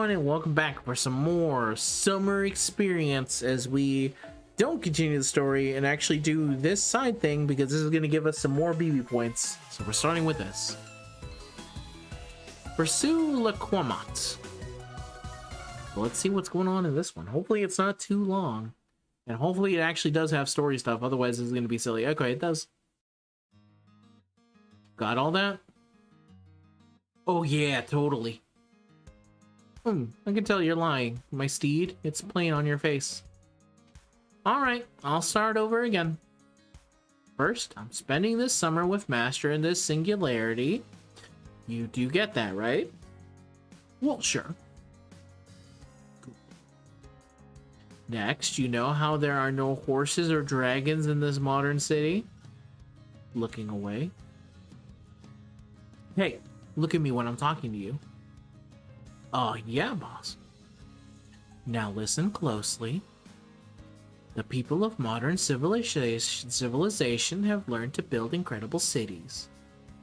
everyone, and welcome back for some more summer experience as we don't continue the story and actually do this side thing because this is going to give us some more BB points. So we're starting with this. Pursue Laquamat. So let's see what's going on in this one. Hopefully it's not too long. And hopefully it actually does have story stuff, otherwise it's going to be silly. Okay, it does. Got all that? Oh yeah, totally. I can tell you're lying, my steed. It's plain on your face. Alright, I'll start over again. First, I'm spending this summer with Master in this singularity. You do get that, right? Well, sure. Next, you know how there are no horses or dragons in this modern city? Looking away. Hey, look at me when I'm talking to you. Oh, yeah, boss. Now listen closely. The people of modern civilization have learned to build incredible cities.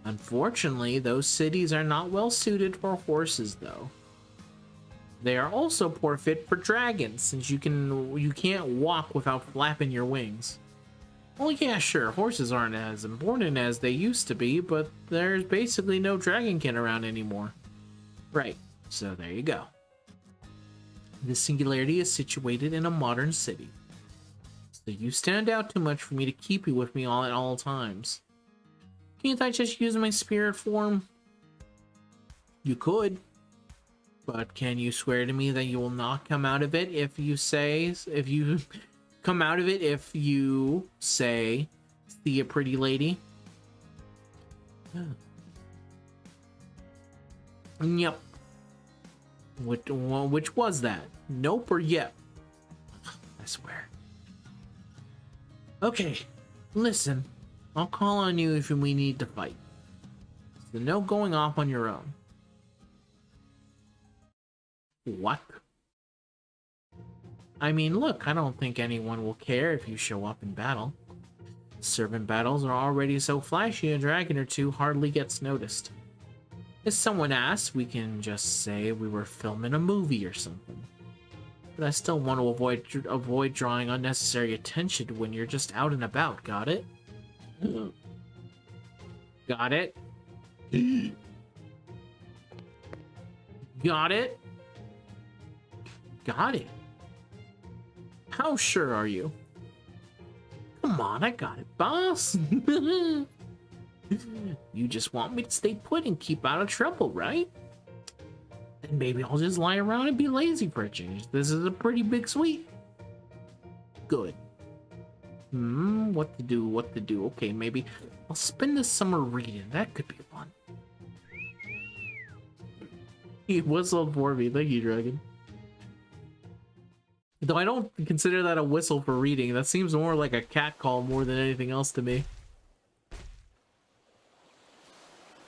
Unfortunately, those cities are not well suited for horses, though. They are also poor fit for dragons, since you can't walk without flapping your wings. Well, yeah, sure, horses aren't as important as they used to be, but there's basically no dragonkin around anymore. Right. So there you go. This singularity is situated in a modern city. So you stand out too much for me to keep you with me all at all times. Can't I just use my spirit form? You could. But can you swear to me that you will not come out of it if you say, see a pretty lady? Yep. Which was that? Nope or yep? I swear. Okay, listen. I'll call on you if we need to fight. So no going off on your own. What? I mean, look, I don't think anyone will care if you show up in battle. Servant battles are already so flashy, a dragon or two hardly gets noticed. If someone asks, we can just say we were filming a movie or something. But I still want to avoid drawing unnecessary attention when you're just out and about, got it? Got it? Got it? Got it. How sure are you? Come on, I got it, boss. You just want me to stay put and keep out of trouble, right? Then maybe I'll just lie around and be lazy for a change. This is a pretty big sweep. Good. What to do? Okay, maybe I'll spend the summer reading. That could be fun. He whistled for me. Thank you, Dragon. Though I don't consider that a whistle for reading. That seems more like a cat call more than anything else to me.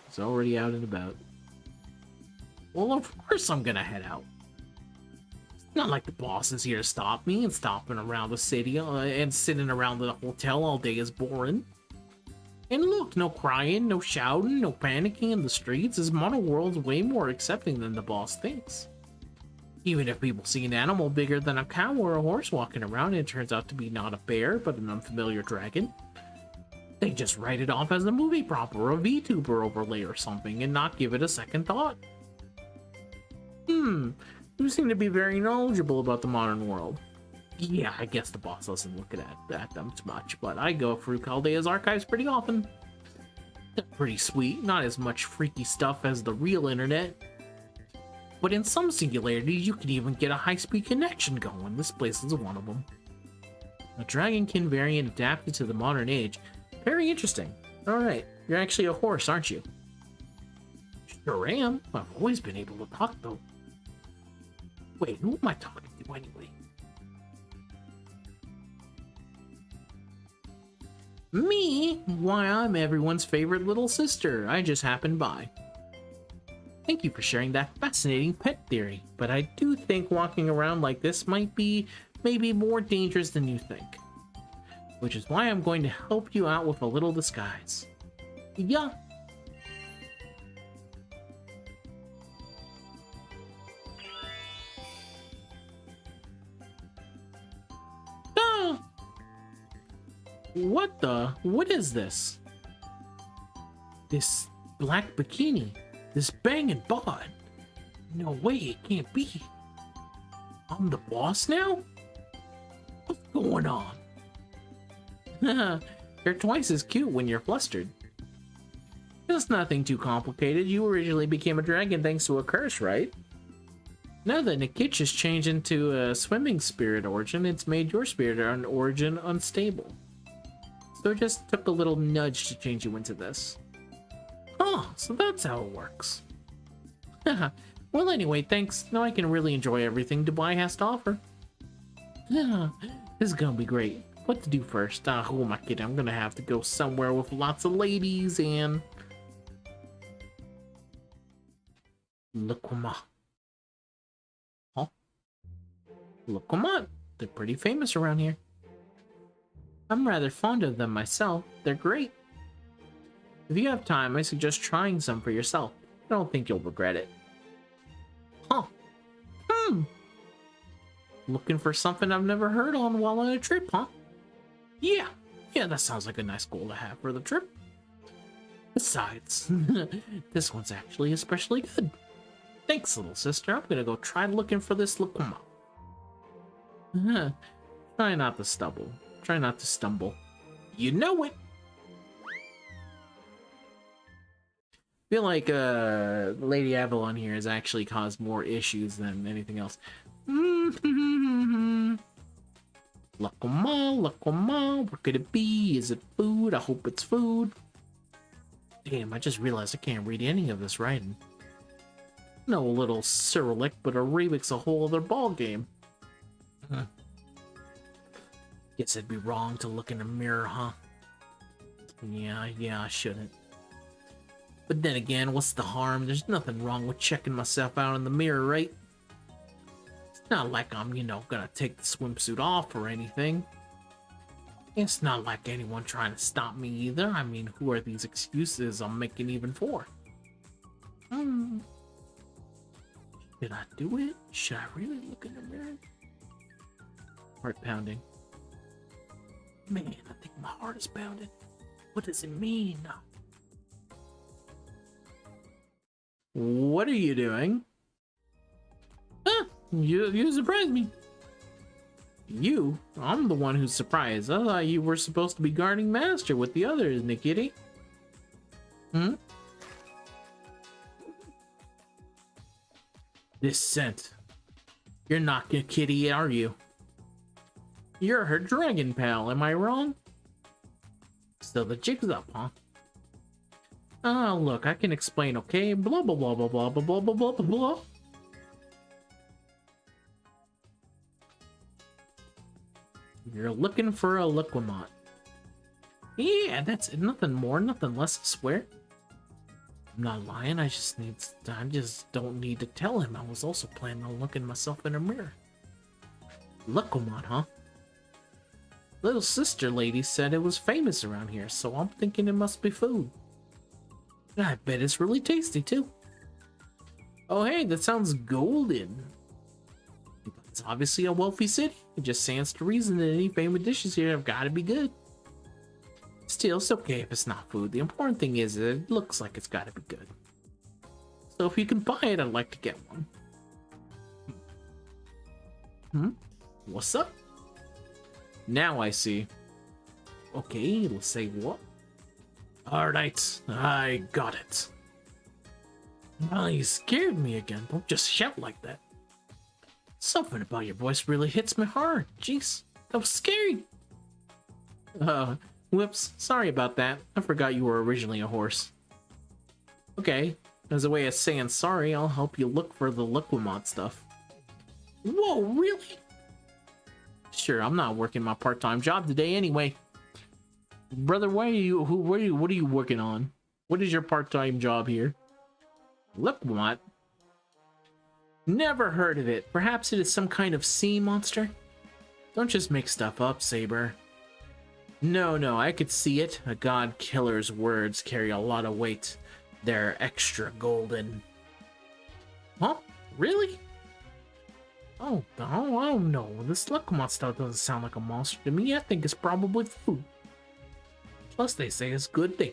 It's already out and about. Well, of course I'm gonna head out. It's not like the boss is here to stop me, and stopping around the city and sitting around the hotel all day is boring. And look, no crying, no shouting, no panicking in the streets. This modern world's way more accepting than the boss thinks. Even if people see an animal bigger than a cow or a horse walking around, and it turns out to be not a bear, but an unfamiliar dragon, they just write it off as a movie prop or a VTuber overlay or something and not give it a second thought. You seem to be very knowledgeable about the modern world. Yeah, I guess the boss doesn't look at them too much, but I go through Chaldea's archives pretty often. They're pretty sweet, not as much freaky stuff as the real internet. But in some singularities, you can even get a high-speed connection going. This place is one of them. A dragonkin variant adapted to the modern age. Very interesting. Alright, you're actually a horse, aren't you? Sure am. I've always been able to talk, though. Wait, who am I talking to anyway? Me? Why, I'm everyone's favorite little sister. I just happened by. Thank you for sharing that fascinating pet theory, but I do think walking around like this might be maybe more dangerous than you think. Which is why I'm going to help you out with a little disguise. Yeah. What the? What is this? This black bikini. This banging bod. No way, it can't be. I'm the boss now? What's going on? You're twice as cute when you're flustered. It's nothing too complicated. You originally became a dragon thanks to a curse, right? Now that Nikitch has changed into a swimming spirit origin, it's made your spirit origin unstable. So it just took a little nudge to change you into this. Oh, so that's how it works. Well, anyway, thanks. Now I can really enjoy everything Dubai has to offer. This is gonna be great. What to do first? Who am I kidding? I'm gonna have to go somewhere with lots of ladies and... Lokuma. Huh? Lokuma. They're pretty famous around here. I'm rather fond of them myself. They're great. If you have time, I suggest trying some for yourself. I don't think you'll regret it. Huh. Looking for something I've never heard on while on a trip, huh? Yeah, that sounds like a nice goal to have for the trip. Besides, this one's actually especially good. Thanks, little sister. I'm gonna go try looking for this Lokuma. Try not to stumble. Try not to stumble. You know it! I feel like Lady Avalon here has actually caused more issues than anything else. Lokuma, Lokuma, what could it be? Is it food? I hope it's food. Damn, I just realized I can't read any of this writing. No little Cyrillic, but Arabic's a whole other ball game. Guess it'd be wrong to look in the mirror, huh? Yeah, I shouldn't. But then again, what's the harm? There's nothing wrong with checking myself out in the mirror, right? It's not like I'm, gonna take the swimsuit off or anything. It's not like anyone trying to stop me either. I mean, who are these excuses I'm making even for? Should I do it? Should I really look in the mirror? Heart pounding. Man, I think my heart is pounding. What does it mean? What are you doing? You surprised me. You? I'm the one who's surprised. I thought you were supposed to be guarding Master with the others, Nikitty. This scent. You're not Nikitty, are you? You're her dragon pal, am I wrong? So the jig's up, huh? Oh, look, I can explain, okay? Blah, blah, blah, blah, blah, blah, blah, blah, blah, blah. You're looking for a Liquimont. Yeah, that's it. Nothing more, nothing less, I swear. I'm not lying, I just don't need to tell him I was also planning on looking myself in a mirror. Liquimont, huh? Little sister lady said it was famous around here, so I'm thinking it must be food. I bet it's really tasty too. Oh hey, that sounds golden. It's obviously a wealthy city. It just stands to reason that any famous dishes here have got to be good. Still, it's okay if it's not food. The important thing is that it looks like it's got to be good. So if you can buy it, I'd like to get one. What's up? Now I see. Okay, let's say what? Alright, I got it. Well, you scared me again. Don't just shout like that. Something about your voice really hits me hard. Jeez, that was scary. Whoops, sorry about that. I forgot you were originally a horse. Okay, as a way of saying sorry, I'll help you look for the Liquimont stuff. Whoa, really? Sure, I'm not working my part-time job today anyway. Brother, what are you working on? What is your part-time job here? Liquimont? Never heard of it. Perhaps it is some kind of sea monster? Don't just make stuff up, Saber. No, I could see it. A god killer's words carry a lot of weight. They're extra golden. Huh? Really? Oh, I don't know. This Liquimont stuff doesn't sound like a monster to me. I think it's probably food. Plus, they say it's a good thing.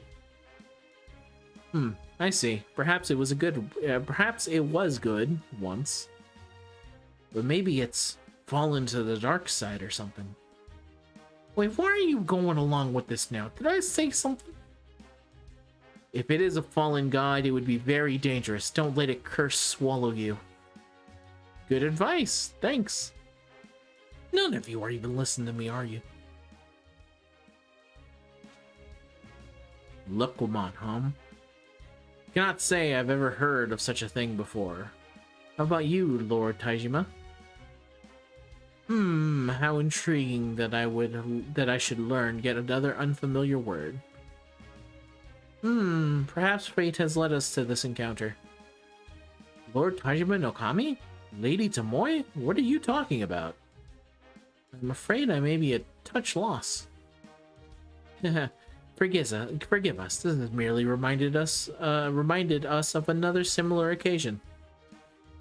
I see. Perhaps it was perhaps it was good once. But maybe it's fallen to the dark side or something. Wait, why are you going along with this now? Did I say something? If it is a fallen god, it would be very dangerous. Don't let it curse swallow you. Good advice. Thanks. None of you are even listening to me, are you? Lukumon, huh? Cannot say I've ever heard of such a thing before. How about you, Lord Taijima? How intriguing that I should learn yet another unfamiliar word. Perhaps fate has led us to this encounter. Lord Taijima no Kami? Lady Tomoe? What are you talking about? I'm afraid I may be a touch lost. Forgive us. This has merely reminded us of another similar occasion.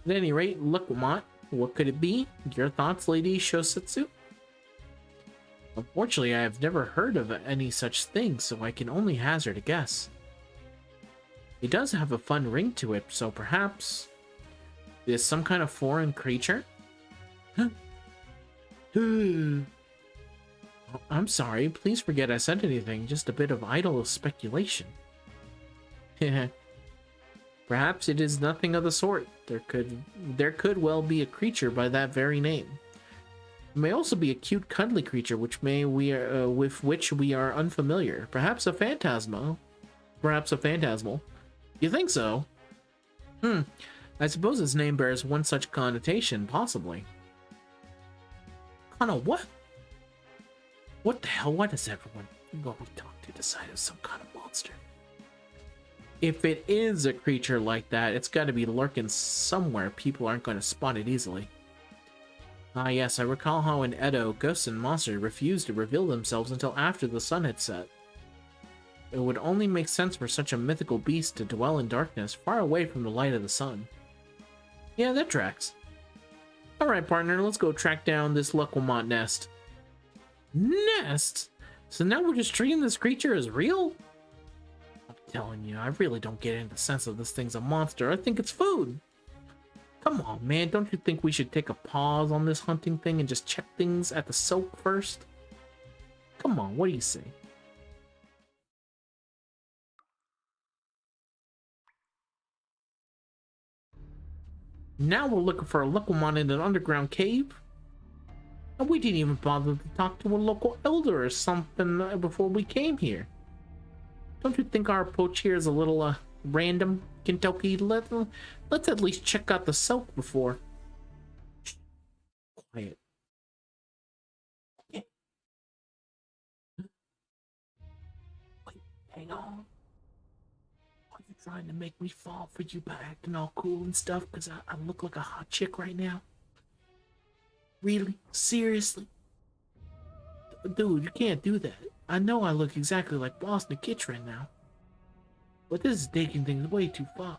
At any rate, Lukumon, what could it be? Your thoughts, Lady Shosatsu? Unfortunately, I have never heard of any such thing, so I can only hazard a guess. It does have a fun ring to it, so perhaps it is some kind of foreign creature? I'm sorry, please forget I said anything, just a bit of idle speculation. Perhaps it is nothing of the sort. There could well be a creature by that very name. It may also be a cute, cuddly creature with which we are unfamiliar. Perhaps a phantasmal. You think so? I suppose its name bears one such connotation, possibly. Kind of what? What the hell? Why does everyone go talk to decide it's some kind of monster? If it is a creature like that, it's got to be lurking somewhere. People aren't going to spot it easily. Ah yes, I recall how in Edo, ghosts and monsters refused to reveal themselves until after the sun had set. It would only make sense for such a mythical beast to dwell in darkness, far away from the light of the sun. Yeah, that tracks. Alright, partner, let's go track down this Lukumon nest. Nest? So now we're just treating this creature as real? I'm telling you, I really don't get any sense of this thing's a monster. I think it's food. Come on, man, don't you think we should take a pause on this hunting thing and just check things at the soak first? Come on, what do you say? Now we're looking for a Lukumon in an underground cave? And we didn't even bother to talk to a local elder or something before we came here. Don't you think our approach here is a little, random, Kentucky? Let's at least check out the soak before. Shh. Quiet. Okay. Wait, hang on. Are you trying to make me fall for you by acting all cool and stuff? Because I look like a hot chick right now? Really? Seriously? Dude, you can't do that. I know I look exactly like Boss Nikitch right now. But this is taking things way too far.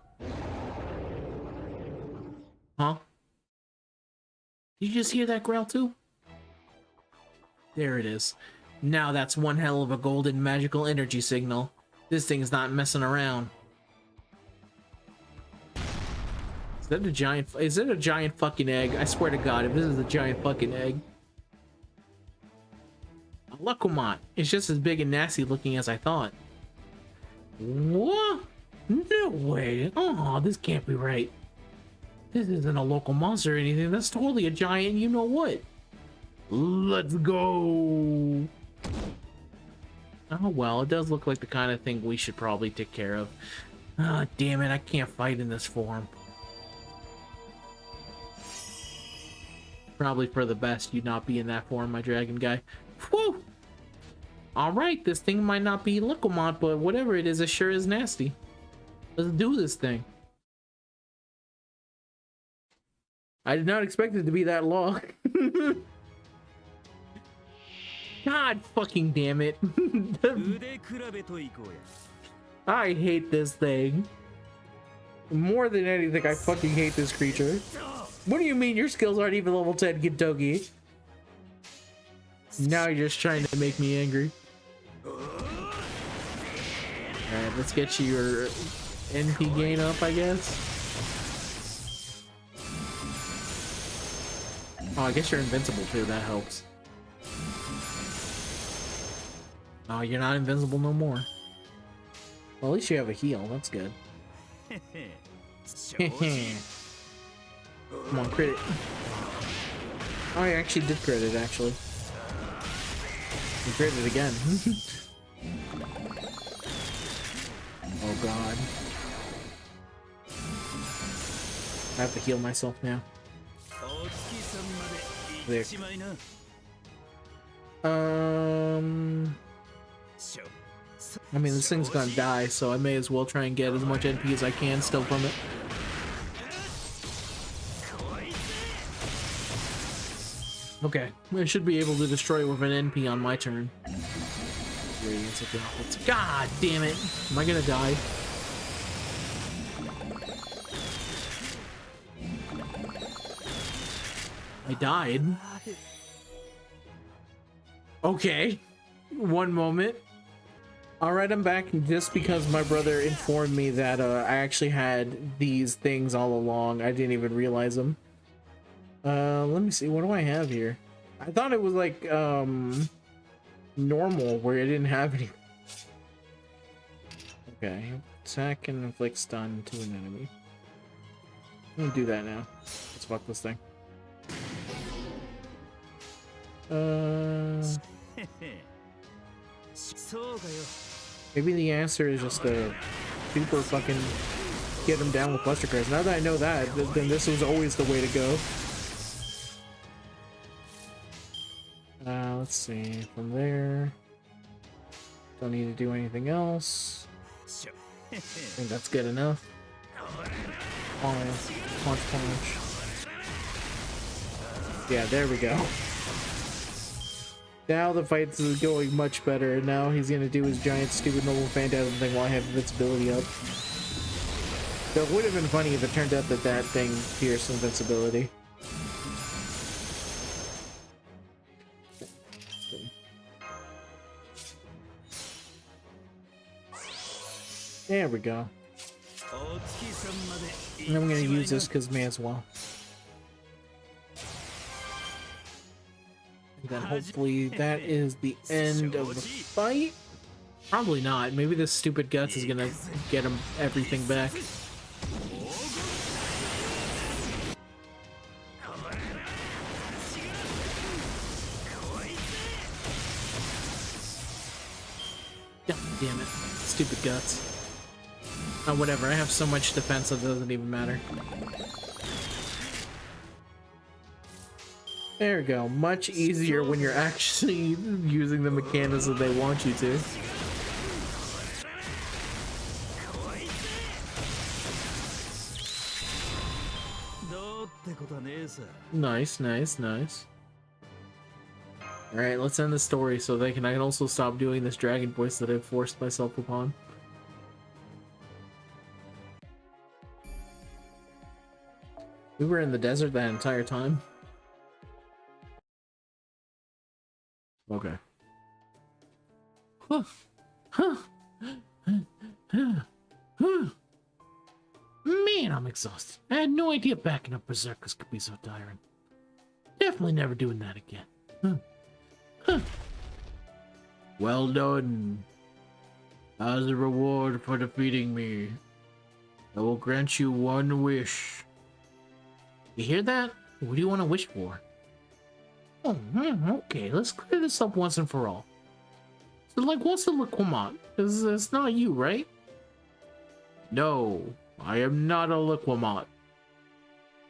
Huh? Did you just hear that growl too? There it is. Now that's one hell of a golden magical energy signal. This thing's not messing around. Is it a giant fucking egg? I swear to God, if this is a giant fucking egg. A Lukumon. It's just as big and nasty looking as I thought. What? No way. Oh, this can't be right. This isn't a local monster or anything. That's totally a giant you know what. Let's go. Oh well, it does look like the kind of thing we should probably take care of. Ah, damn it, I can't fight in this form. Probably for the best you not be in that form, my dragon guy. Whew! Alright, this thing might not be Lukumon, but whatever it is, it sure is nasty. Let's do this thing. I did not expect it to be that long. God fucking damn it. I hate this thing. More than anything, I fucking hate this creature. What do you mean your skills aren't even level 10, Gintoki? Now you're just trying to make me angry. Alright, let's get you your NP gain up, I guess. Oh, I guess you're invincible too, that helps. Oh, you're not invincible no more. Well, at least you have a heal, that's good. Come on, crit it. Oh, I actually did crit it, actually. You crit it again. Oh god. I have to heal myself now. There. I mean, this thing's gonna die, so I may as well try and get as much NP as I can still from it. Okay, I should be able to destroy it with an NP on my turn. God damn it! Am I gonna die? I died. Okay. One moment. Alright, I'm back just because my brother informed me that I actually had these things all along. I didn't even realize them. Let me see. What do I have here? I thought it was like, normal, where I didn't have any. Okay. Attack and inflict stun to an enemy. I'm gonna do that now. Let's fuck this thing. Maybe the answer is just to super fucking get him down with Buster Crest. Now that I know that, then this was always the way to go. Let's see. From there, don't need to do anything else. I think that's good enough. Punch, punch, punch. Yeah, there we go. Now the fight is going much better. Now he's gonna do his giant stupid noble phantasm thing while I have invincibility up. So it would have been funny if it turned out that that thing pierced invincibility. There we go. And I'm gonna use this because may as well. And then hopefully that is the end of the fight. Probably not. Maybe this stupid guts is gonna get him everything back. God damn it. Stupid guts. Oh, whatever. I have so much defense that it doesn't even matter. There we go. Much easier when you're actually using the mechanics that they want you to. Nice, nice, nice. Alright, let's end the story so I can also stop doing this dragon voice that I've forced myself upon. We were in the desert that entire time. Okay. Huh. Huh. Man, I'm exhausted. I had no idea backing up berserkers could be so tiring. Definitely never doing that again. Huh. Huh. Well done. As a reward for defeating me, I will grant you one wish. You hear that? What do you want to wish for? Oh, okay, let's clear this up once and for all. So, like, what's the Liquimat? It's not you, right? No, I am not a Liquimat.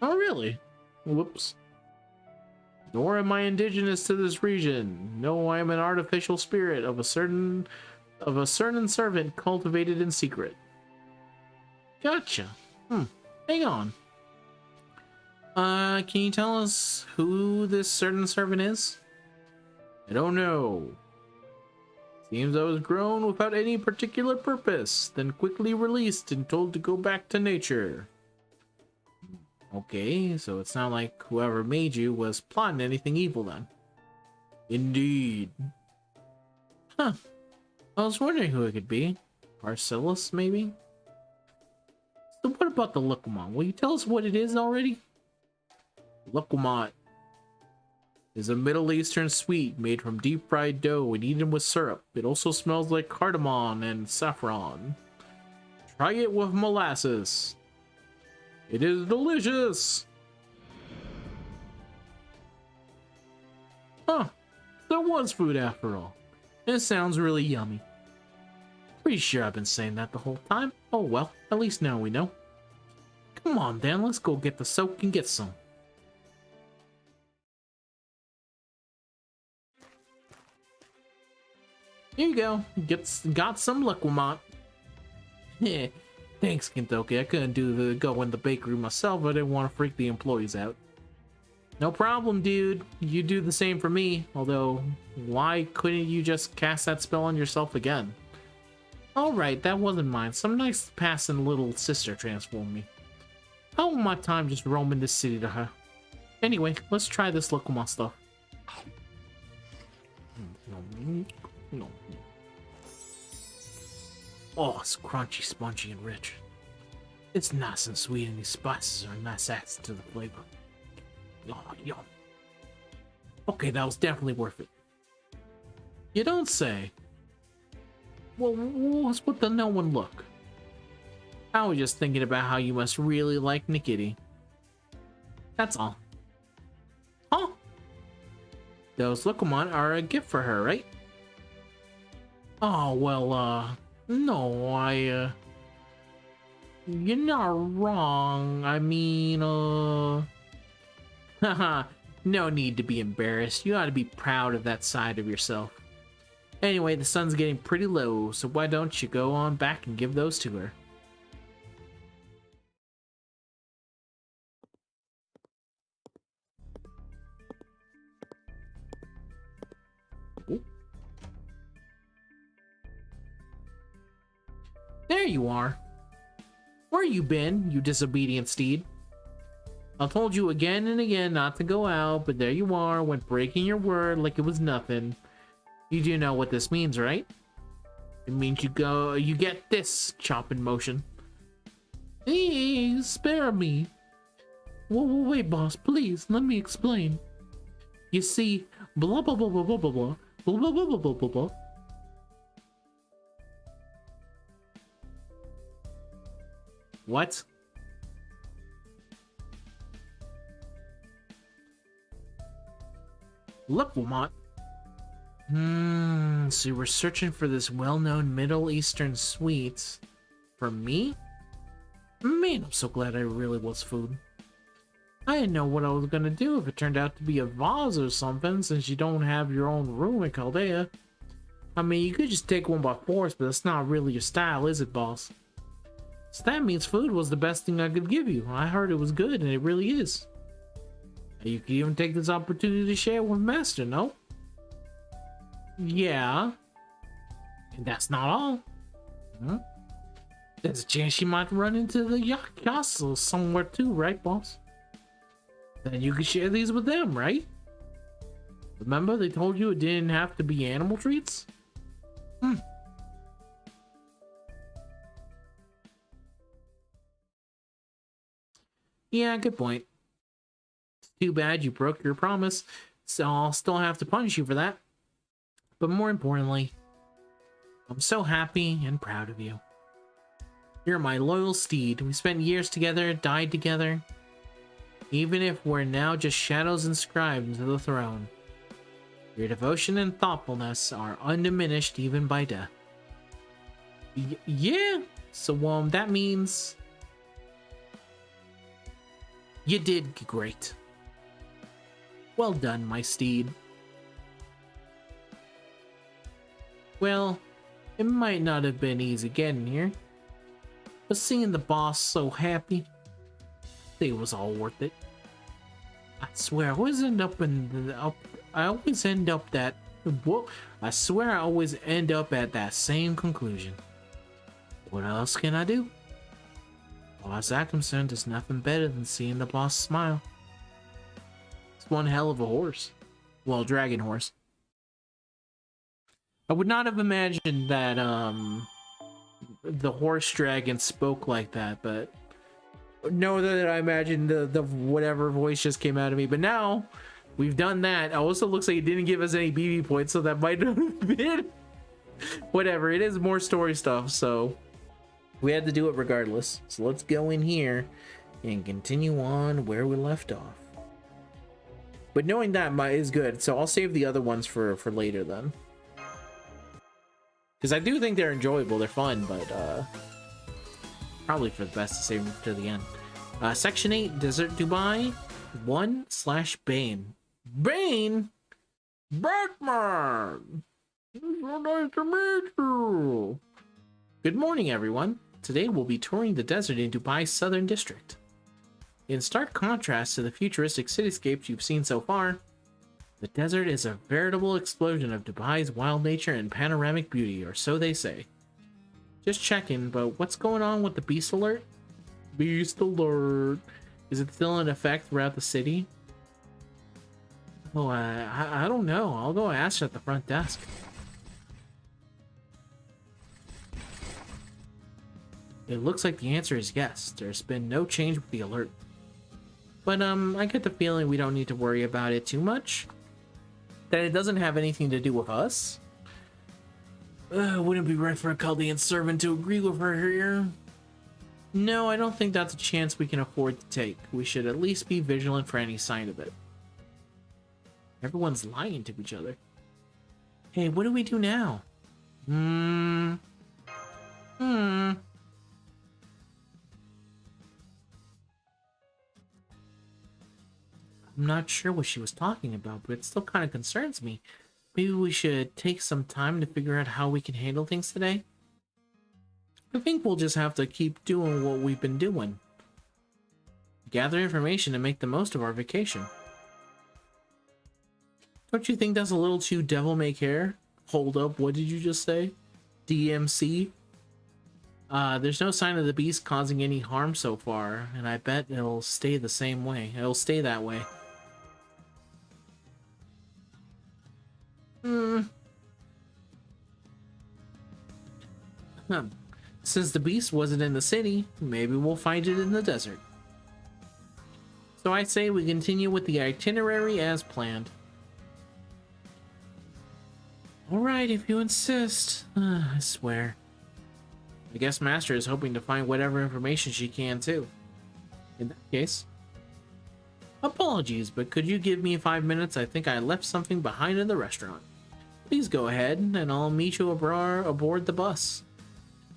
Oh, really? Whoops. Nor am I indigenous to this region. No, I am an artificial spirit of a certain servant cultivated in secret. Gotcha. Hang on. Can you tell us who this certain servant is? I don't know. Seems I was grown without any particular purpose, then quickly released and told to go back to nature. Okay, so it's not like whoever made you was plotting anything evil then. Indeed. Huh. I was wondering who it could be. Parcellus, maybe? So what about the Lucamont? Will you tell us what it is already? Lucamont is a Middle Eastern sweet made from deep fried dough and eaten with syrup. It also smells like cardamom and saffron. Try it with molasses. It is delicious. Huh, there was food after all. It sounds really yummy. Pretty sure I've been saying that the whole time. Oh well, at least now we know. Come on then, let's go get the soak and get some. Here you go. Got some Lucamont. Yeah, thanks, Kentucky. I couldn't go in the bakery myself. I didn't want to freak the employees out. No problem, dude. You do the same for me. Although, why couldn't you just cast that spell on yourself again? Alright, that wasn't mine. Some nice passing little sister transformed me. I don't want my time just roaming this city to her. Anyway, let's try this Lucamont stuff. Oh, it's crunchy, spongy, and rich. It's nice and sweet, and these spices are a nice accent to the flavor. Oh, yum. Okay, that was definitely worth it. You don't say. Well, what's with the no one look? I was just thinking about how you must really like Nikiti. That's all. Huh? Those Lucamont are a gift for her, right? Oh, well, no, you're not wrong. I mean, haha, no need to be embarrassed. You ought to be proud of that side of yourself. Anyway, the sun's getting pretty low, so why don't you go on back and give those to her? Ooh. There you are. Where you been, you disobedient steed? I told you again and again not to go out, but there you are, went breaking your word like it was nothing. You do know what this means, right? It means you get this chopping motion. Hey, spare me. Whoa, wait, boss, please, let me explain. You see, blah blah blah blah blah blah blah blah blah blah blah blah blah. What? Lucamont? So you were searching for this well-known Middle Eastern sweet for me? Man, I'm so glad I really was food. I didn't know what I was gonna do if it turned out to be a vase or something, since you don't have your own room in Chaldea. I mean, you could just take one by force, but that's not really your style, is it, boss? So that means food was the best thing I could give you. I heard it was good, and it really is. You could even take this opportunity to share with Master, no? Yeah. And that's not all. There's a chance you might run into the castle somewhere too, right, boss? Then you could share these with them, right? Remember they told you it didn't have to be animal treats? Yeah, good point. It's too bad you broke your promise, so I'll still have to punish you for that. But more importantly, I'm so happy and proud of you. You're my loyal steed. We spent years together, died together. Even if we're now just shadows inscribed into the throne, your devotion and thoughtfulness are undiminished even by death. Yeah, so that means you did great. Well done, my steed. Well, it might not have been easy getting here, but seeing the boss so happy, I think it was all worth it. I swear I always end up at that same conclusion. What else can I do? As far as I'm concerned, there's nothing better than seeing the boss smile. It's one hell of a horse. Well, dragon horse. I would not have imagined that the horse dragon spoke like that, but no, that I imagined the whatever voice just came out of me. But now we've done that. It also looks like it didn't give us any BB points, so that might not have been whatever. It is more story stuff, so we had to do it regardless. So let's go in here and continue on where we left off. But knowing that is good, so I'll save the other ones for later then, because I do think they're enjoyable. They're fun, but probably for the best to save them to the end. Section 8, Desert Dubai 1/Bane. Bane? Batman! It's so nice to meet you! Good morning, everyone. Today we'll be touring the desert in Dubai's southern district. In stark contrast to the futuristic cityscapes you've seen so far, the desert is a veritable explosion of Dubai's wild nature and panoramic beauty, or so they say. Just checking, but what's going on with the beast alert? Beast alert. Is it still in effect throughout the city? Oh, I don't know. I'll go ask at the front desk. It looks like the answer is yes. There's been no change with the alert. But I get the feeling we don't need to worry about it too much. That it doesn't have anything to do with us. Wouldn't it be right for a Chaldean servant to agree with her here? No, I don't think that's a chance we can afford to take. We should at least be vigilant for any sign of it. Everyone's lying to each other. Hey, what do we do now? I'm not sure what she was talking about, but it still kind of concerns me. Maybe we should take some time to figure out how we can handle things today? I think we'll just have to keep doing what we've been doing. Gather information and make the most of our vacation. Don't you think that's a little too devil-may-care? Hold up, what did you just say? DMC? There's no sign of the beast causing any harm so far, and I bet it'll stay the same way. It'll stay that way. Since the beast wasn't in the city, maybe we'll find it in the desert. So I say we continue with the itinerary as planned. Alright, if you insist. I swear. I guess Master is hoping to find whatever information she can too. In that case. Apologies, but could you give me 5 minutes? I think I left something behind in the restaurant. Please go ahead, and I'll meet you aboard the bus.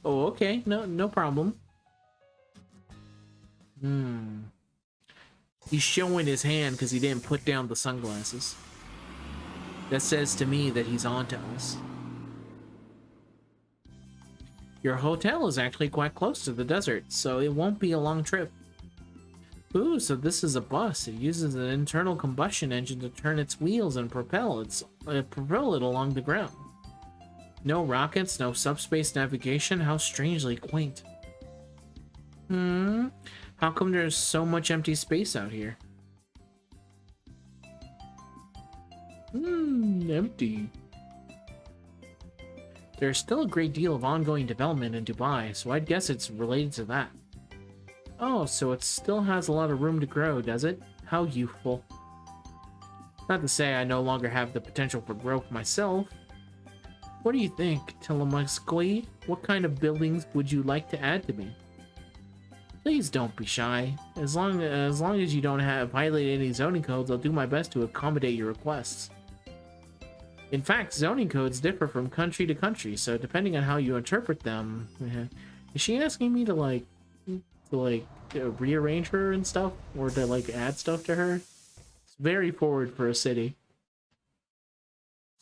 Oh, okay. No problem. He's showing his hand because he didn't put down the sunglasses. That says to me that he's on to us. Your hotel is actually quite close to the desert, so it won't be a long trip. Ooh, so this is a bus. It uses an internal combustion engine to turn its wheels and propel it along the ground. No rockets, no subspace navigation. How strangely quaint. How come there's so much empty space out here? Empty. There's still a great deal of ongoing development in Dubai, so I'd guess it's related to that. Oh, so it still has a lot of room to grow, does it? How youthful. Not to say I no longer have the potential for growth myself. What do you think, Telemuskoi? What kind of buildings would you like to add to me? Please don't be shy. As long as you don't violate any zoning codes, I'll do my best to accommodate your requests. In fact, zoning codes differ from country to country, so depending on how you interpret them... Is she asking me to rearrange her and stuff? Or to add stuff to her? It's very forward for a city.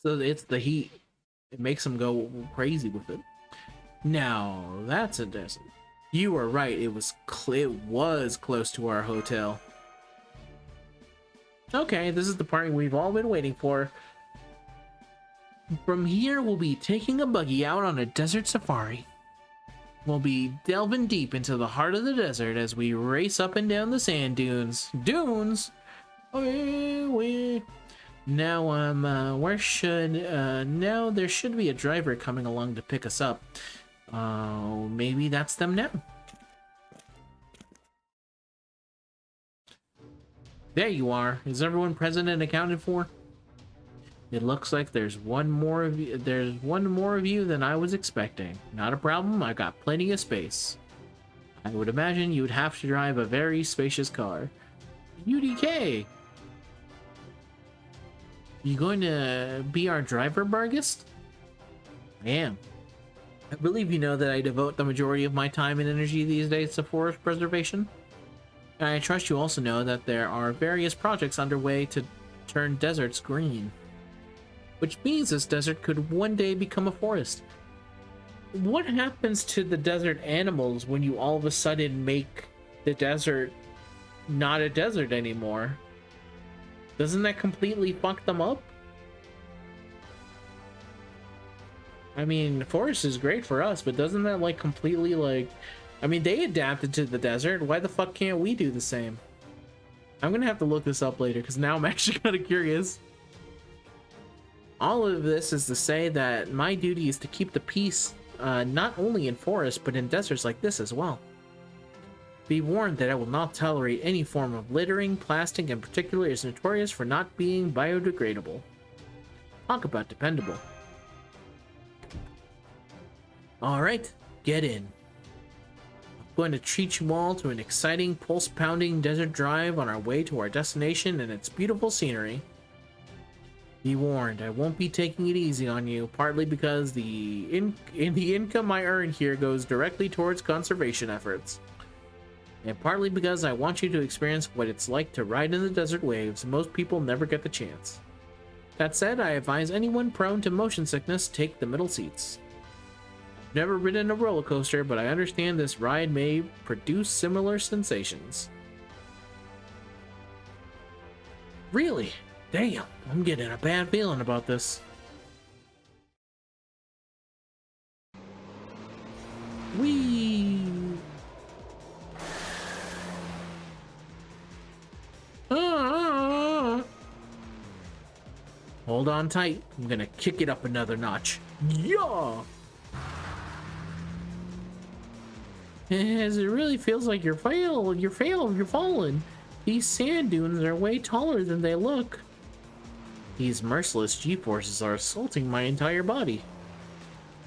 So it's the heat. It makes them go crazy with it. Now, that's a desert. You are right, it was close to our hotel. Okay, this is the part we've all been waiting for. From here, we'll be taking a buggy out on a desert safari. We'll be delving deep into the heart of the desert as we race up and down the sand dunes. Dunes? Now, now there should be a driver coming along to pick us up. Maybe that's them now. There you are. Is everyone present and accounted for? It looks like there's one more of you. There's one more of you than I was expecting. Not a problem. I got plenty of space. I would imagine you would have to drive a very spacious car. UDK. You going to be our driver, Bargist? I am. I believe you know that I devote the majority of my time and energy these days to forest preservation. And I trust you also know that there are various projects underway to turn deserts green. Which means this desert could one day become a forest. What happens to the desert animals when you all of a sudden make the desert not a desert anymore? Doesn't that completely fuck them up? I mean, forest is great for us, but doesn't that like completely like... I mean, they adapted to the desert. Why the fuck can't we do the same? I'm gonna have to look this up later because now I'm actually kind of curious. All of this is to say that my duty is to keep the peace, not only in forests, but in deserts like this as well. Be warned that I will not tolerate any form of littering. Plastic in particular is notorious for not being biodegradable. Talk about dependable. Alright, get in. I'm going to treat you all to an exciting, pulse-pounding desert drive on our way to our destination and its beautiful scenery. Be warned, I won't be taking it easy on you, partly because the income I earn here goes directly towards conservation efforts. And partly because I want you to experience what it's like to ride in the desert waves. Most people never get the chance. That said, I advise anyone prone to motion sickness take the middle seats. I've never ridden a roller coaster, but I understand this ride may produce similar sensations. Really? Damn, I'm getting a bad feeling about this. Whee! Hold on tight. I'm gonna kick it up another notch. Yeah! As it really feels like you're falling. These sand dunes are way taller than they look. These merciless G-forces are assaulting my entire body.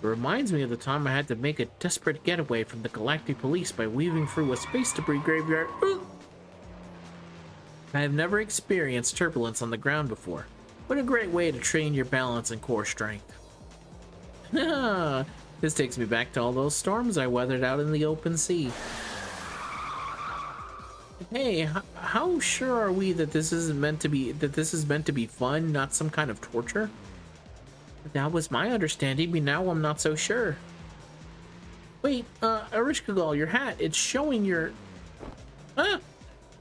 It reminds me of the time I had to make a desperate getaway from the Galactic Police by weaving through a space debris graveyard. I have never experienced turbulence on the ground before. What a great way to train your balance and core strength. This takes me back to all those storms I weathered out in the open sea. Hey, how sure are we that this is meant to be fun, not some kind of torture? That was my understanding, but now I'm not so sure. Wait, Erishkigal, your hat, it's showing your...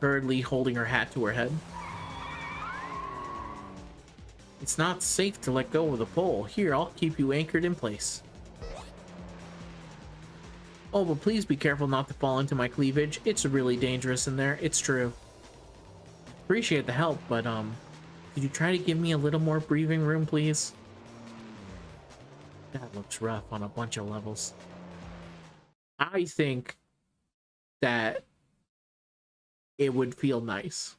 Hurriedly holding her hat to her head. It's not safe to let go of the pole. Here, I'll keep you anchored in place. Oh, but please be careful not to fall into my cleavage. It's really dangerous in there. It's true. Appreciate the help, but, could you try to give me a little more breathing room, please? That looks rough on a bunch of levels. I think that it would feel nice.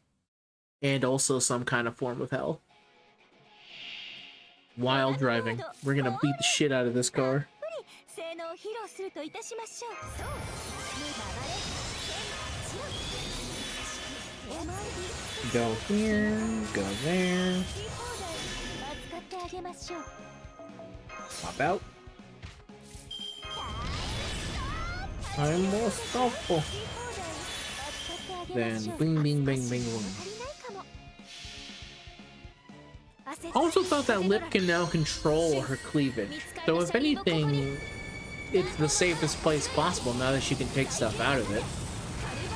And also some kind of form of hell. While driving. We're gonna beat the shit out of this car. Go here, go there. Pop out. I'm more skillful. Then bing, bing, bing, bing, boom. I also thought that Lip can now control her cleavage. So if anything, it's the safest place possible now that she can take stuff out of it.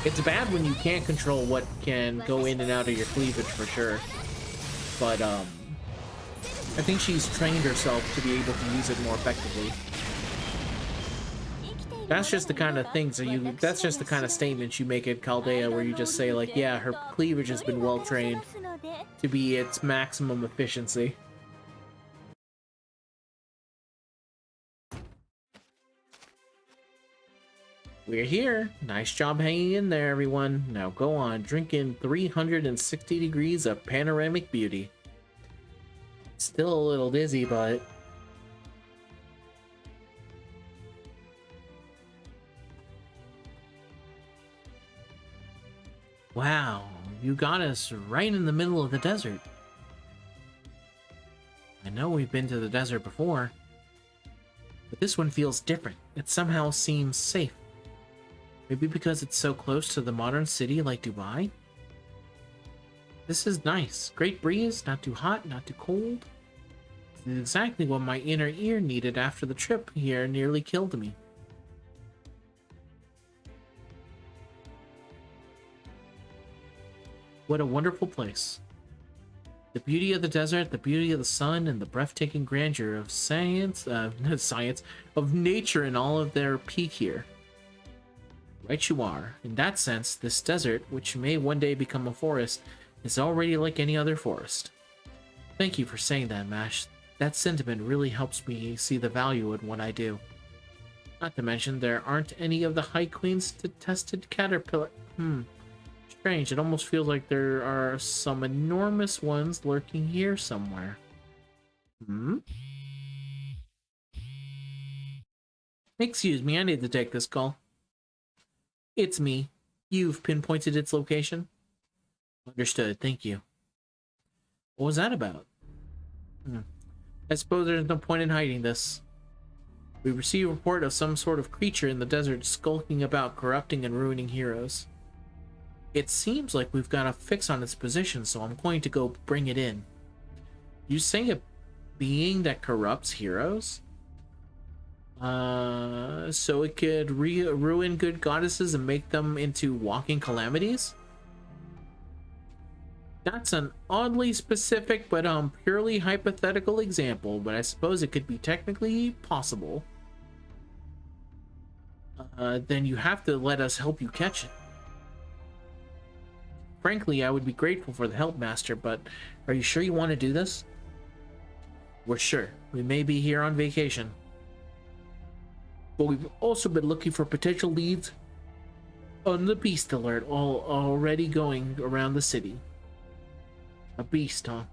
It's bad when you can't control what can go in and out of your cleavage for sure. But, I think she's trained herself to be able to use it more effectively. That's just the kind of things that that's just the kind of statements you make at Chaldea where you just say like, yeah, her cleavage has been well trained to be its maximum efficiency. We're here. Nice job hanging in there, everyone. Now go on, drink in 360 degrees of panoramic beauty. Still a little dizzy, but... Wow, you got us right in the middle of the desert. I know we've been to the desert before, but this one feels different. It somehow seems safe. Maybe because it's so close to the modern city like Dubai? This is nice. Great breeze, not too hot, not too cold. This is exactly what my inner ear needed after the trip here nearly killed me. What a wonderful place. The beauty of the desert, the beauty of the sun, and the breathtaking grandeur of of nature in all of their peak here. Right you are. In that sense, this desert, which may one day become a forest, is already like any other forest. Thank you for saying that, Mash. That sentiment really helps me see the value in what I do. Not to mention, there aren't any of the High Queen's detested caterpillar... Strange, it almost feels like there are some enormous ones lurking here somewhere. Excuse me, I need to take this call. It's me. You've pinpointed its location? Understood, thank you. What was that about? I suppose there's no point in hiding this. We received a report of some sort of creature in the desert skulking about, corrupting and ruining heroes. It seems like we've got a fix on its position, so I'm going to go bring it in. You say a being that corrupts heroes? So it could ruin good goddesses and make them into walking calamities? That's an oddly specific but purely hypothetical example, but I suppose it could be technically possible. Then you have to let us help you catch it. Frankly, I would be grateful for the help, Master, but are you sure you want to do this? We're sure. We may be here on vacation, but we've also been looking for potential leads on the beast alert already going around the city. A beast, huh?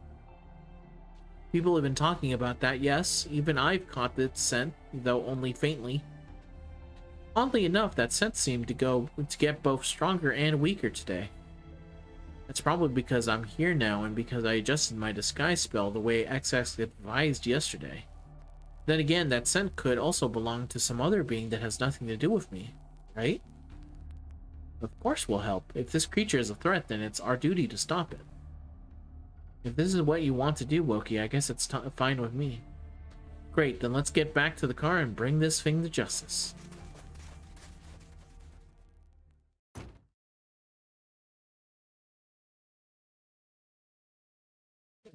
People have been talking about that, yes. Even I've caught its scent, though only faintly. Oddly enough, that scent seemed to get both stronger and weaker today. That's probably because I'm here now and because I adjusted my disguise spell the way XX advised yesterday. Then again, that scent could also belong to some other being that has nothing to do with me, right? Of course we'll help. If this creature is a threat, then it's our duty to stop it. If this is what you want to do, Wokey, I guess it's fine with me. Great, then let's get back to the car and bring this thing to justice.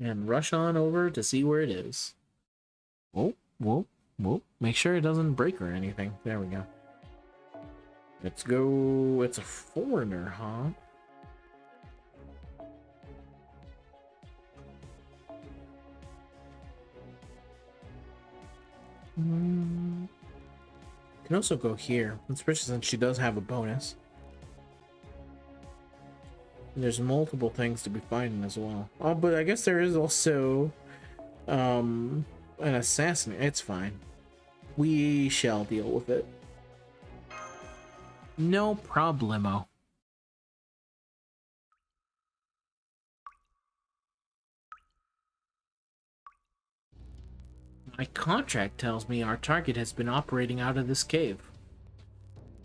And rush on over to see where it is. Whoa, whoa, whoa. Make sure it doesn't break or anything. There we go. Let's go. It's a foreigner, huh? Can also go here, especially since she does have a bonus. And there's multiple things to be finding as well. Oh, but I guess there is also an assassin. It's fine. We shall deal with it. No problemo. My contract tells me our target has been operating out of this cave.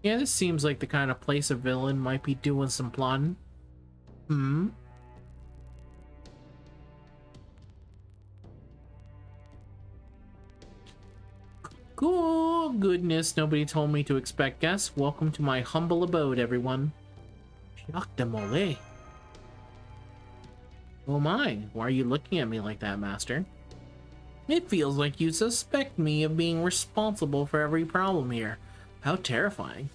Yeah, this seems like the kind of place a villain might be doing some plotting. Cool goodness, nobody told me to expect guests. Welcome to my humble abode, everyone. Jacques de Molay. Oh my, why are you looking at me like that, Master? It feels like you suspect me of being responsible for every problem here. How terrifying.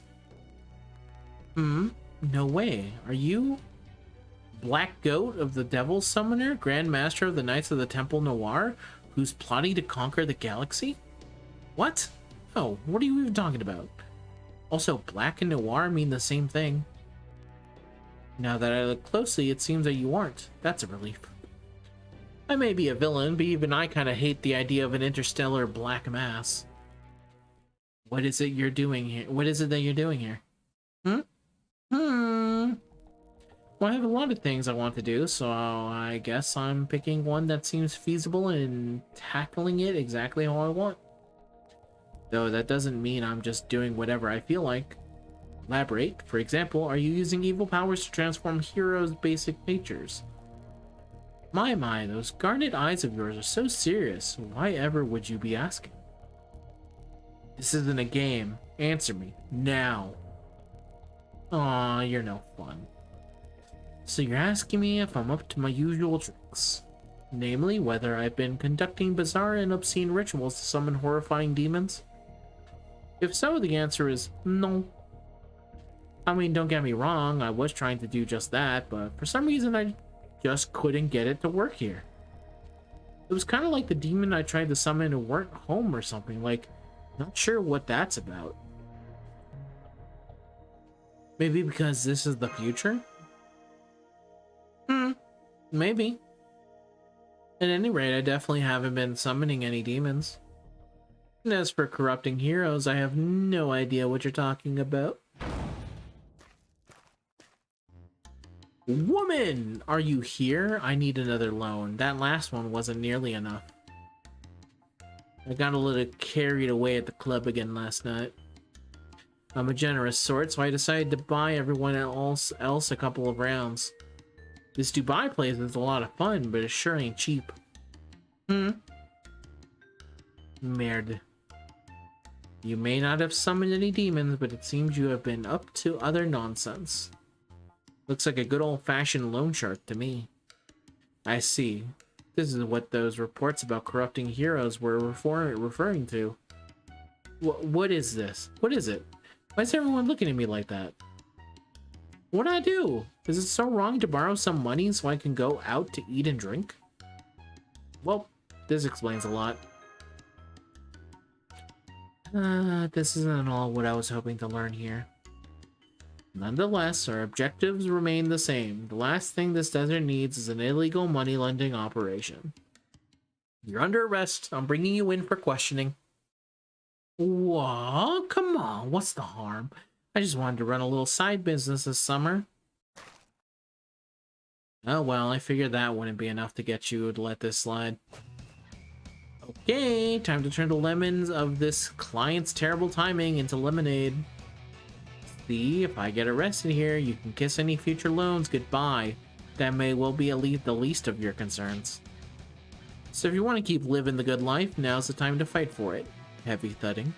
No way. Are you Black Goat of the Devil Summoner, Grand Master of the Knights of the Temple Noir, who's plotting to conquer the galaxy? What? Oh, what are you even talking about? Also, black and noir mean the same thing. Now that I look closely, it seems that you aren't. That's a relief. I may be a villain, but even I kind of hate the idea of an interstellar black mass. What is it you're doing here? What is it that you're doing here? Well, I have a lot of things I want to do, so I guess I'm picking one that seems feasible and tackling it exactly how I want. Though that doesn't mean I'm just doing whatever I feel like. Elaborate. For example, are you using evil powers to transform heroes' basic features? My, those garnet eyes of yours are so serious. Why ever would you be asking? This isn't a game. Answer me. Now. Aw, you're no fun. So you're asking me if I'm up to my usual tricks. Namely, whether I've been conducting bizarre and obscene rituals to summon horrifying demons? If so, the answer is no. I mean, don't get me wrong, I was trying to do just that, but for some reason I just couldn't get it to work here. It was kind of like the demon I tried to summon who weren't home or something, like, not sure what that's about. Maybe because this is the future? Maybe. At any rate, I definitely haven't been summoning any demons. And as for corrupting heroes, I have no idea what you're talking about. Woman! Are you here? I need another loan. That last one wasn't nearly enough. I got a little carried away at the club again last night. I'm a generous sort, so I decided to buy everyone else a couple of rounds. This Dubai place is a lot of fun, but it sure ain't cheap. Merde. You may not have summoned any demons, but it seems you have been up to other nonsense. Looks like a good old-fashioned loan shark to me. I see. This is what those reports about corrupting heroes were referring to. What is this? What is it? Why is everyone looking at me like that? What'd I do? Is it so wrong to borrow some money so I can go out to eat and drink? Well, this explains a lot. This isn't all what I was hoping to learn here. Nonetheless, our objectives remain the same. The last thing this desert needs is an illegal money-lending operation. You're under arrest. I'm bringing you in for questioning. Whoa, come on, what's the harm? I just wanted to run a little side business this summer. Oh well, I figured that wouldn't be enough to get you to let this slide. Okay, time to turn the lemons of this client's terrible timing into lemonade. See, if I get arrested here, you can kiss any future loans goodbye. That may well be the least of your concerns. So if you want to keep living the good life, now's the time to fight for it. Heavy thudding.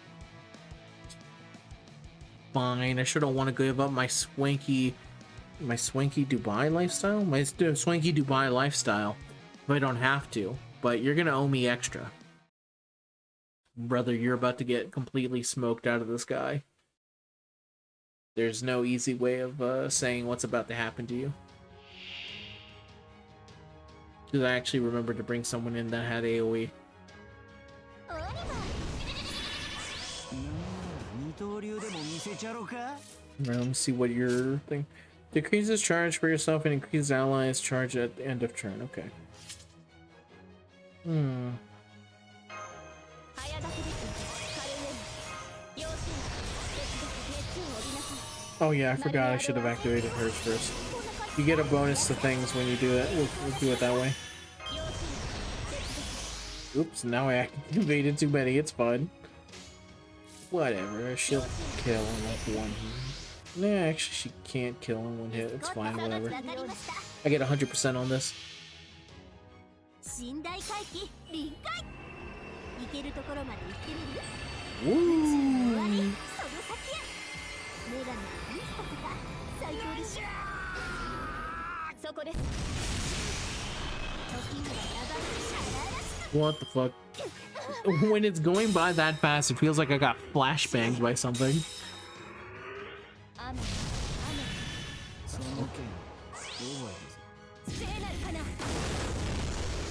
Fine, I sure don't want to give up my swanky Dubai lifestyle? My swanky Dubai lifestyle. If I don't have to, but you're gonna owe me extra. Brother, you're about to get completely smoked out of the sky. There's no easy way of saying what's about to happen to you. Because I actually remembered to bring someone in that had AoE. Let me see what your thing. Decreases charge for yourself and increases allies charge at the end of turn. Okay. Oh yeah, I forgot I should have activated hers first. You get a bonus to things when you do that. We'll do it that way. Oops, now I activated too many. It's fun. Whatever, she'll kill in like one hit. Nah, actually she can't kill in one hit. It's fine, whatever. I get 100% on this. Woo! What the fuck? When it's going by that fast, it feels like I got flashbanged by something.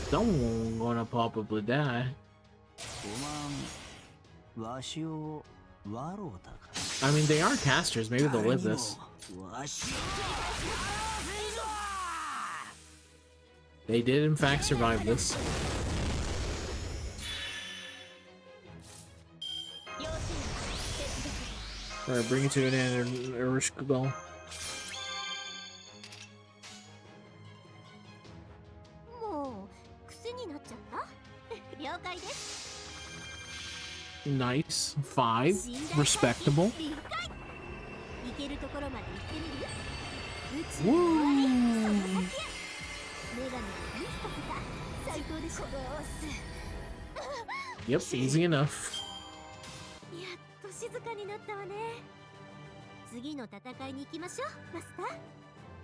Someone gonna probably die. I mean, they are casters. Maybe they'll live this. They did, in fact, survive this. Alright, bring it to an end, Erishkugal. Nice. 5. Respectable. Woo! Yep, easy enough.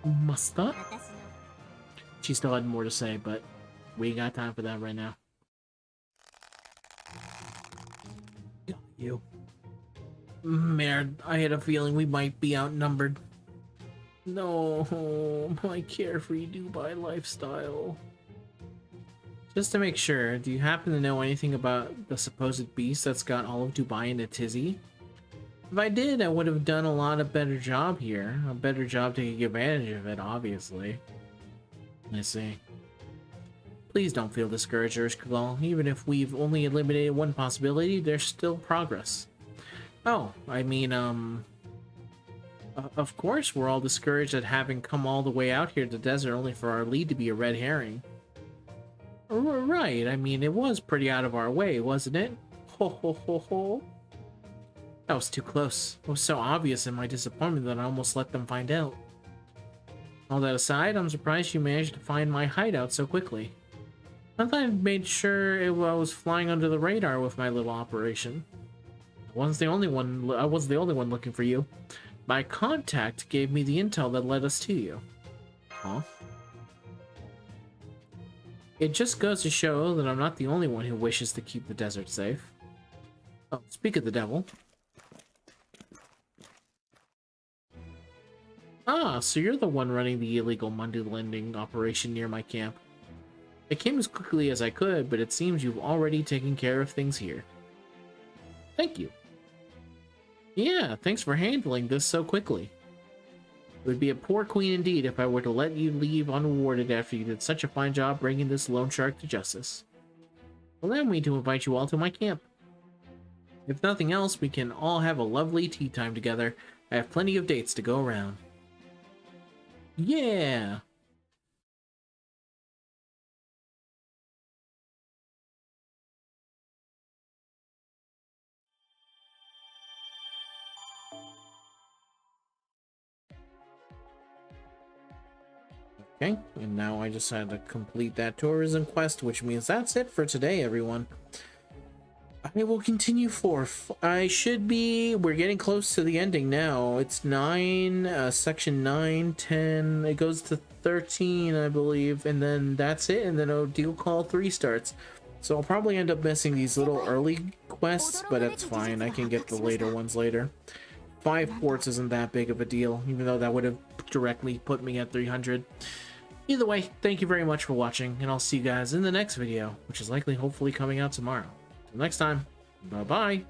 Master? She still had more to say, but we ain't got time for that right now. You. Man, I had a feeling we might be outnumbered. No, my carefree Dubai lifestyle. Just to make sure, do you happen to know anything about the supposed beast that's got all of Dubai in a tizzy? If I did, I would have done a lot of better job here. A better job taking advantage of it, obviously. I see. Please don't feel discouraged, Erskine. Even if we've only eliminated one possibility, there's still progress. Oh, I mean, of course we're all discouraged at having come all the way out here to the desert only for our lead to be a red herring. Right, I mean, it was pretty out of our way, wasn't it? Ho ho ho ho. That was too close. It was so obvious in my disappointment that I almost let them find out. All that aside, I'm surprised you managed to find my hideout so quickly. I thought I made sure I was flying under the radar with my little operation. I was the only one looking for you. My contact gave me the intel that led us to you. Huh? It just goes to show that I'm not the only one who wishes to keep the desert safe. Oh, speak of the devil. Ah, so you're the one running the illegal Monday lending operation near my camp. I came as quickly as I could, but it seems you've already taken care of things here. Thank you. Yeah, thanks for handling this so quickly. It would be a poor queen indeed if I were to let you leave unrewarded after you did such a fine job bringing this loan shark to justice. Allow me to invite you all to my camp. If nothing else, we can all have a lovely tea time together. I have plenty of dates to go around. Yeah! Okay, and now I just had to complete that tourism quest, which means that's it for today, everyone. I will continue forth. We're getting close to the ending now. It's 9, section 9, 10, it goes to 13, I believe, and then that's it, and then Deal Call 3 starts. So I'll probably end up missing these little early quests, but that's fine. I can get the later ones later. 5 ports isn't that big of a deal, even though that would have directly put me at 300. Either way, thank you very much for watching, and I'll see you guys in the next video, which is likely hopefully coming out tomorrow. Till next time, bye-bye!